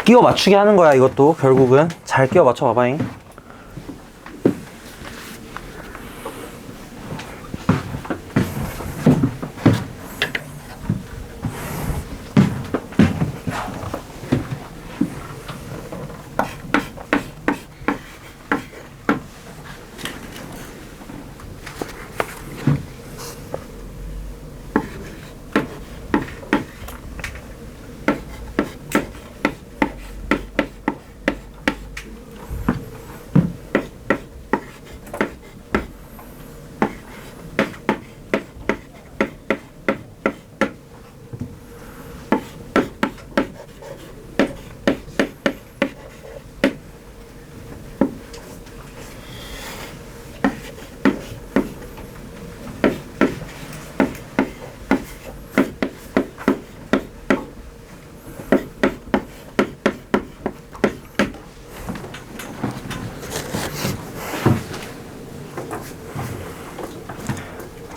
끼워 맞추기 하는 거야. 이것도 결국은 잘 끼워 맞춰 봐봐잉.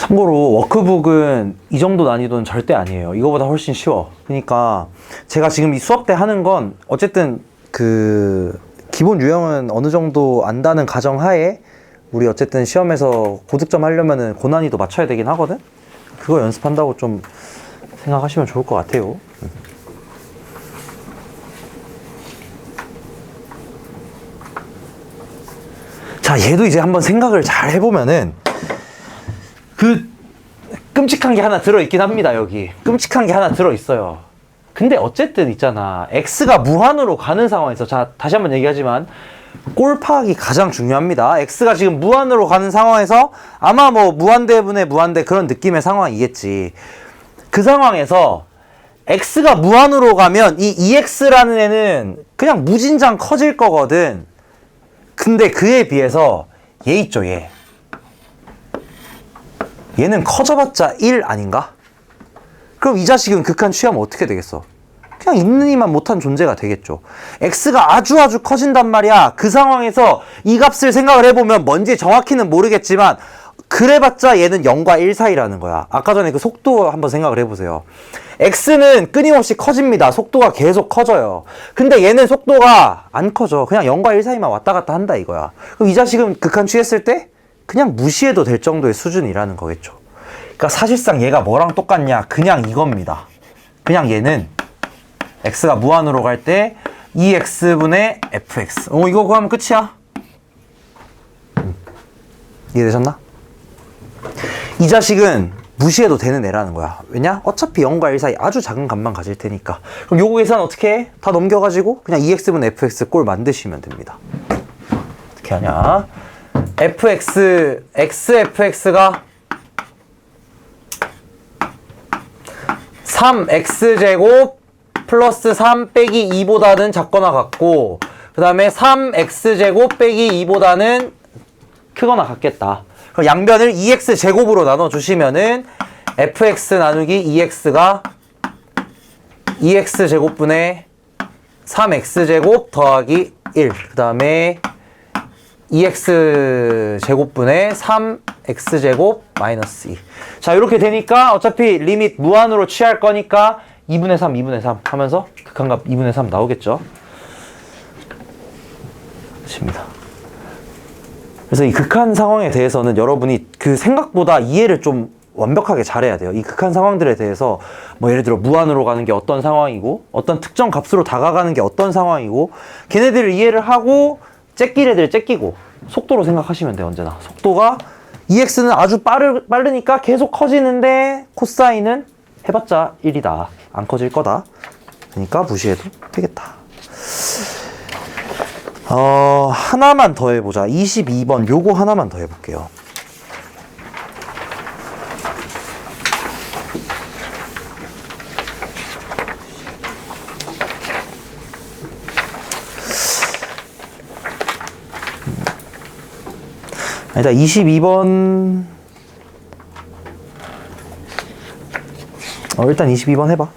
참고로 워크북은 이 정도 난이도는 절대 아니에요. 이거보다 훨씬 쉬워. 그러니까 제가 지금 이 수업 때 하는 건 어쨌든 그 기본 유형은 어느 정도 안다는 가정하에 우리 어쨌든 시험에서 고득점 하려면은 고난이도 맞춰야 되긴 하거든? 그거 연습한다고 좀 생각하시면 좋을 것 같아요. 자, 얘도 이제 한번 생각을 잘 해보면은 그 끔찍한 게 하나 들어있긴 합니다. 여기 끔찍한 게 하나 들어있어요. 근데 어쨌든 있잖아, x가 무한으로 가는 상황에서, 자 다시 한번 얘기하지만 골 파악이 가장 중요합니다. x가 지금 무한으로 가는 상황에서 아마 뭐 무한대분의 무한대 그런 느낌의 상황이겠지. 그 상황에서 x가 무한으로 가면 이 2x라는 애는 그냥 무진장 커질 거거든. 근데 그에 비해서 얘 있죠, 얘는 커져봤자 1 아닌가? 그럼 이 자식은 극한 취하면 어떻게 되겠어? 그냥 있는 이만 못한 존재가 되겠죠. x가 아주 커진단 말이야. 그 상황에서 이 값을 생각을 해보면 뭔지 정확히는 모르겠지만 그래봤자 얘는 0과 1 사이라는 거야. 아까 전에 그 속도 한번 생각을 해보세요. x는 끊임없이 커집니다. 속도가 계속 커져요. 근데 얘는 속도가 안 커져. 그냥 0과 1 사이만 왔다 갔다 한다 이거야. 그럼 이 자식은 극한 취했을 때 그냥 무시해도 될 정도의 수준이라는 거겠죠. 그러니까 사실상 얘가 뭐랑 똑같냐? 그냥 이겁니다. 그냥 얘는 x가 무한으로 갈 때 2x분의 fx. 이거 구하면 끝이야. 이해되셨나? 이 자식은 무시해도 되는 애라는 거야. 왜냐? 어차피 0과 1 사이 아주 작은 값만 가질 테니까. 그럼 요거 계산 어떻게 해? 다 넘겨가지고 그냥 2x분의 fx 꼴 만드시면 됩니다. 어떻게 하냐? xfx가 3x제곱 플러스 3 빼기 2보다는 작거나 같고, 그 다음에 3x제곱 빼기 2보다는 크거나 같겠다. 그럼 양변을 2x제곱으로 나눠주시면은 fx 나누기 2x가 2x제곱분의 3x제곱 더하기 1, 그 다음에 2x제곱분의 3x제곱 마이너스 2. 자, 이렇게 되니까 어차피 리밋 무한으로 취할 거니까 2분의 3, 2분의 3 하면서 극한값 2분의 3 나오겠죠. 끝입니다. 그래서 이 극한 상황에 대해서는 여러분이 그 생각보다 이해를 좀 완벽하게 잘해야 돼요. 이 극한 상황들에 대해서 뭐 예를 들어 무한으로 가는 게 어떤 상황이고 어떤 특정 값으로 다가가는 게 어떤 상황이고 걔네들을 이해를 하고 째낄 애들 째끼고 속도로 생각하시면 돼요. 언제나 속도가 EX는 아주 빠르니까 계속 커지는데 코사인은 해봤자 1이다. 안 커질 거다. 그러니까 무시해도 되겠다. 하나만 더 해보자. 22번 요거 하나만 더 해볼게요. 아니다, 22번. 일단 22번 해봐.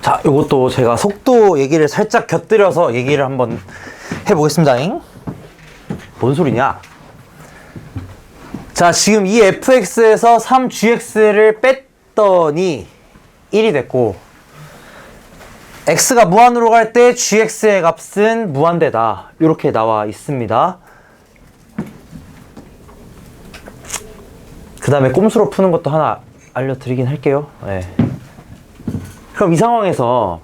자, 요것도 제가 속도 얘기를 살짝 곁들여서 얘기를 한번 해보겠습니다. 뭔 소리냐? 자, 지금 이 fx에서 3gx를 뺐더니 1이 됐고, x가 무한으로 갈 때 gx의 값은 무한대다. 이렇게 나와 있습니다. 그 다음에 꼼수로 푸는 것도 하나 알려드리긴 할게요. 네. 그럼 이 상황에서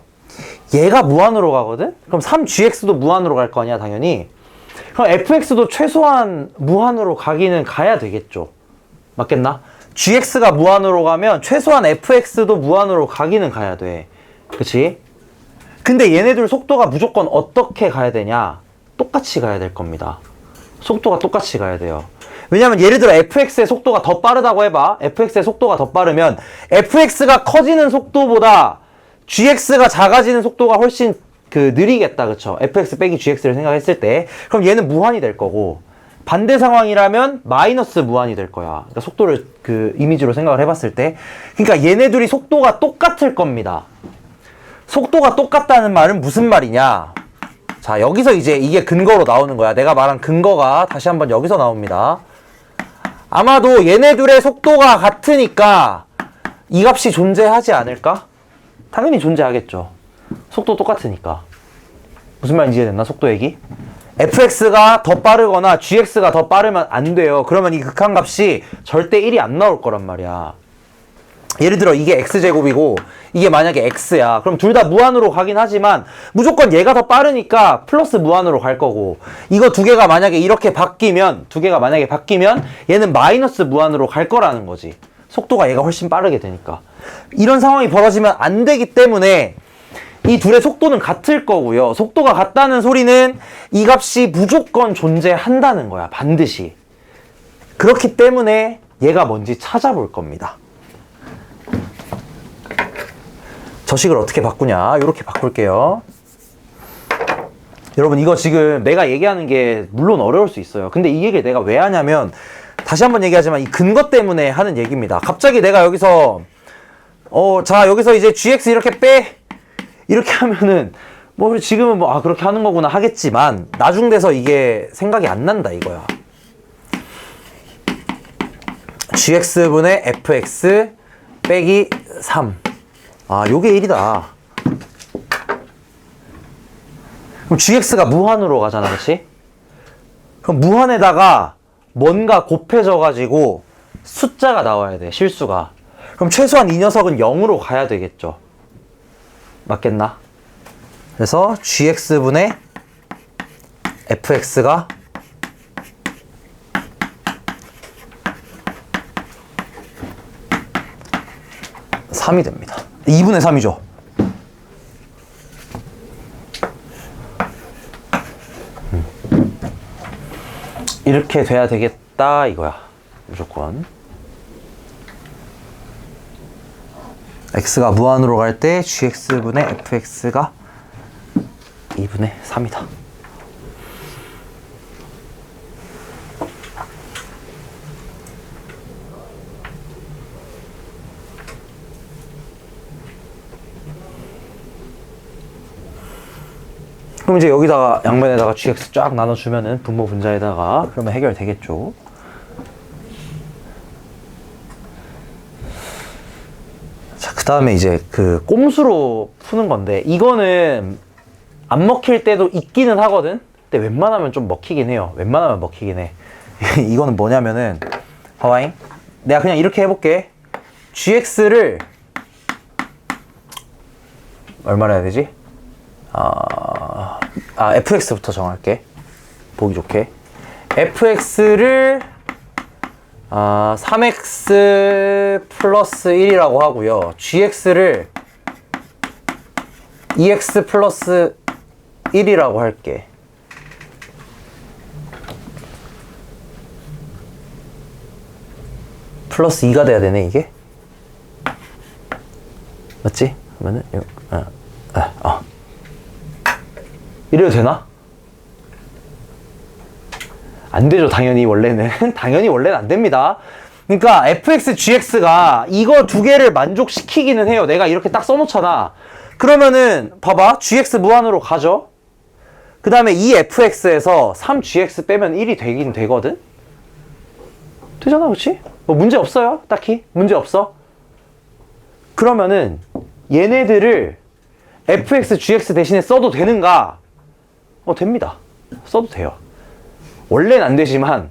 얘가 무한으로 가거든? 그럼 3gx도 무한으로 갈 거 아니야, 당연히. 그럼 fx도 최소한 무한으로 가기는 가야 되겠죠. 맞겠나? gx가 무한으로 가면 최소한 fx도 무한으로 가기는 가야 돼. 그치? 근데 얘네들 속도가 무조건 어떻게 가야 되냐? 똑같이 가야 될 겁니다. 속도가 똑같이 가야 돼요. 왜냐면 예를 들어 fx의 속도가 더 빠르다고 해봐. fx의 속도가 더 빠르면 fx가 커지는 속도보다 gx가 작아지는 속도가 훨씬 느리겠다. 그쵸? fx 빼기 gx를 생각했을 때. 그럼 얘는 무한이 될 거고, 반대 상황이라면 마이너스 무한이 될 거야. 그러니까 속도를 이미지로 생각을 해봤을 때. 그러니까 얘네들이 속도가 똑같을 겁니다. 속도가 똑같다는 말은 무슨 말이냐? 자, 여기서 이제 이게 근거로 나오는 거야. 내가 말한 근거가 다시 한번 여기서 나옵니다. 아마도 얘네들의 속도가 같으니까 이 값이 존재하지 않을까? 당연히 존재하겠죠. 속도 똑같으니까. 무슨 말인지 이해됐나? 속도 얘기? fx가 더 빠르거나 gx가 더 빠르면 안 돼요. 그러면 이 극한값이 절대 1이 안 나올 거란 말이야. 예를 들어 이게 x제곱이고 이게 만약에 x야. 그럼 둘 다 무한으로 가긴 하지만 무조건 얘가 더 빠르니까 플러스 무한으로 갈 거고, 이거 두 개가 만약에 이렇게 바뀌면, 얘는 마이너스 무한으로 갈 거라는 거지. 속도가 얘가 훨씬 빠르게 되니까. 이런 상황이 벌어지면 안 되기 때문에 이 둘의 속도는 같을 거고요. 속도가 같다는 소리는 이 값이 무조건 존재한다는 거야. 반드시. 그렇기 때문에 얘가 뭔지 찾아볼 겁니다. 저식을 어떻게 바꾸냐? 이렇게 바꿀게요. 여러분, 이거 지금 내가 얘기하는 게 물론 어려울 수 있어요. 근데 이 얘기를 내가 왜 하냐면, 다시 한번 얘기하지만 이 근거 때문에 하는 얘기입니다. 갑자기 내가 여기서 자, 여기서 이제 gx 이렇게 빼! 이렇게 하면은 지금은 그렇게 하는 거구나 하겠지만 나중 돼서 이게 생각이 안 난다 이거야. gx분의 fx 빼기 3. 요게 1이다. 그럼 gx가 무한으로 가잖아, 그치? 그럼 무한에다가 뭔가 곱해져가지고 숫자가 나와야 돼, 실수가. 그럼 최소한 이 녀석은 0으로 가야 되겠죠. 맞겠나? 그래서 gx분의 fx가 3이 됩니다. 2분의 3이죠. 이렇게 돼야 되겠다 이거야. 무조건. x가 무한으로 갈 때 gx분의 fx가 2분의 3이다. 그럼 이제 여기다가 양면에다가 gx 쫙 나눠주면은 분모 분자에다가 그러면 해결되겠죠. 자, 그 다음에 이제 꼼수로 푸는 건데, 이거는 안 먹힐 때도 있기는 하거든? 근데 웬만하면 좀 먹히긴 해요. 웬만하면 먹히긴 해. 이거는 뭐냐면은, 봐봐잉. 내가 그냥 이렇게 해볼게. gx를, 얼마나 해야 되지? fx부터 정할게. 보기 좋게. fx를 3x 플러스 1이라고 하고요. gx를 2x 플러스 1이라고 할게. 플러스 2가 돼야 되네, 이게? 맞지? 그러면은, 이래도 되나? 안 되죠, 당연히 원래는. 당연히 원래는 안 됩니다. 그러니까 fx, gx가 이거 두 개를 만족시키기는 해요. 내가 이렇게 딱 써놓잖아. 그러면은 봐봐, gx 무한으로 가죠. 그 다음에 이 fx에서 3gx 빼면 1이 되긴 되거든? 되잖아, 그치? 뭐 문제 없어요, 딱히. 문제 없어. 그러면은 얘네들을 fx, gx 대신에 써도 되는가? 됩니다. 써도 돼요. 원래는 안 되지만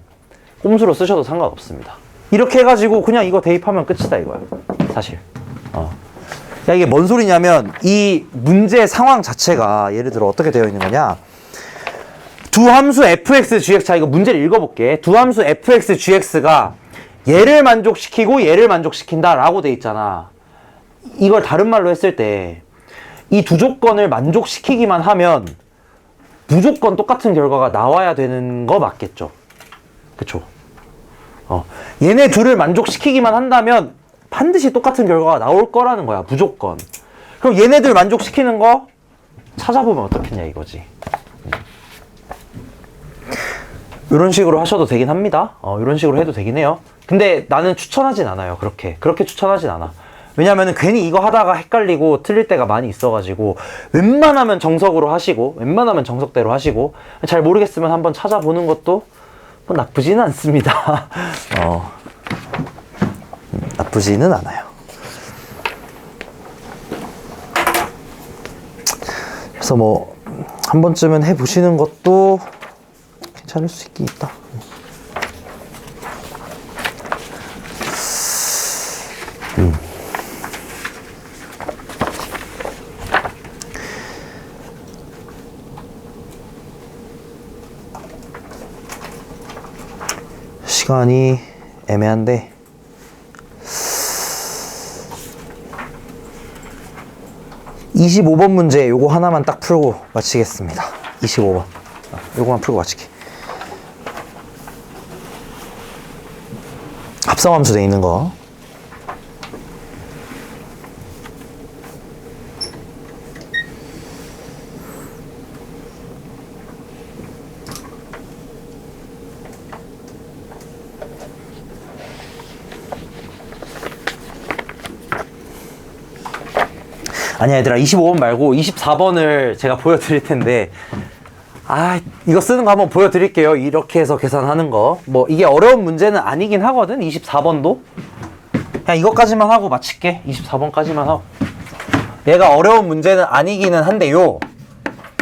꼼수로 쓰셔도 상관없습니다. 이렇게 해가지고 그냥 이거 대입하면 끝이다 이거야, 사실. 야, 이게 뭔 소리냐면 이 문제 상황 자체가 예를 들어 어떻게 되어 있는 거냐, 두 함수 fx, gx, 자 이거 문제를 읽어볼게. 두 함수 fx, gx가 얘를 만족시키고 얘를 만족시킨다 라고 돼 있잖아. 이걸 다른 말로 했을 때 이 두 조건을 만족시키기만 하면 무조건 똑같은 결과가 나와야 되는 거 맞겠죠? 그쵸? 얘네 둘을 만족시키기만 한다면 반드시 똑같은 결과가 나올 거라는 거야, 무조건. 그럼 얘네들 만족시키는 거 찾아보면 어떻겠냐 이거지. 이런 식으로 하셔도 되긴 합니다. 이런 식으로 해도 되긴 해요. 근데 나는 추천하진 않아요. 그렇게 추천하진 않아. 왜냐면은 괜히 이거 하다가 헷갈리고 틀릴 때가 많이 있어가지고, 웬만하면 정석으로 하시고, 웬만하면 정석대로 하시고, 잘 모르겠으면 한번 찾아보는 것도 뭐 나쁘지는 않습니다. 나쁘지는 않아요. 그래서 뭐 한 번쯤은 해보시는 것도 괜찮을 수 있긴 있다. 시간이 애매한데 25번 문제 요거 하나만 딱 풀고 마치겠습니다. 25번 요거만 풀고 마칠게. 합성함수 돼 있는 거. 아니야 얘들아, 25번 말고 24번을 제가 보여드릴 텐데, 이거 쓰는 거 한번 보여드릴게요. 이렇게 해서 계산하는 거. 뭐 이게 어려운 문제는 아니긴 하거든, 24번도. 그냥 이것까지만 하고 마칠게. 24번까지만 하고. 얘가 어려운 문제는 아니기는 한데요,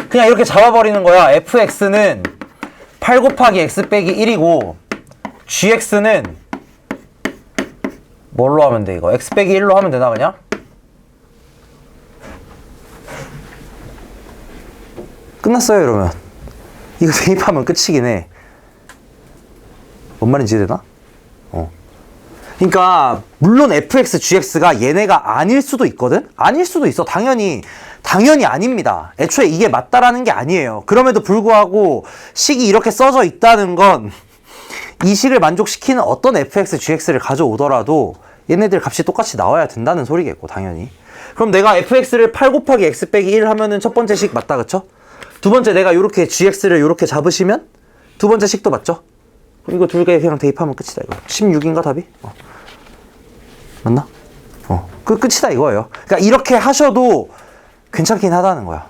그냥 이렇게 잡아버리는 거야. fx는 8 곱하기 x 빼기 1이고 gx는 뭘로 하면 돼? 이거 x 빼기 1로 하면 되나 그냥? 끝났어요. 이러면 이거 대입하면 끝이긴 해. 뭔 말인지 이해되나? 그러니까 물론 fx, gx가 얘네가 아닐 수도 있거든? 아닐 수도 있어. 당연히 아닙니다. 애초에 이게 맞다라는 게 아니에요. 그럼에도 불구하고 식이 이렇게 써져 있다는 건 이 식을 만족시키는 어떤 fx, gx를 가져오더라도 얘네들 값이 똑같이 나와야 된다는 소리겠고, 당연히. 그럼 내가 fx를 8 곱하기 x 빼기 1 하면은 첫 번째 식 맞다, 그쵸? 두 번째 내가 요렇게 gx를 요렇게 잡으시면 두 번째 식도 맞죠? 이거 둘 개 그냥 대입하면 끝이다 이거. 16인가 답이? 맞나? 끝이다 이거예요. 그러니까 이렇게 하셔도 괜찮긴 하다는 거야.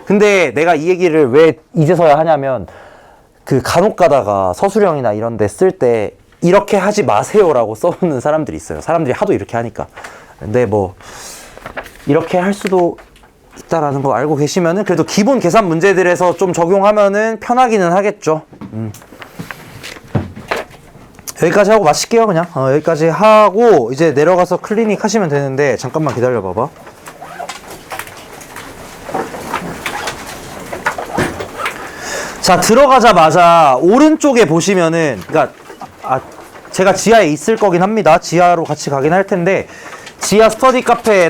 근데 내가 이 얘기를 왜 이제서야 하냐면, 그 간혹 가다가 서술형이나 이런 데 쓸 때 이렇게 하지 마세요라고 써놓는 사람들이 있어요. 사람들이 하도 이렇게 하니까. 근데 뭐 이렇게 할 수도 있다라는 거 알고 계시면은 그래도 기본 계산 문제들에서 좀 적용하면은 편하기는 하겠죠. 여기까지 하고 마칠게요. 그냥 여기까지 하고 이제 내려가서 클리닉 하시면 되는데, 잠깐만 기다려 봐봐. 자, 들어가자마자 오른쪽에 보시면은, 그러니까 제가 지하에 있을 거긴 합니다. 지하로 같이 가긴 할 텐데, 지하 스터디 카페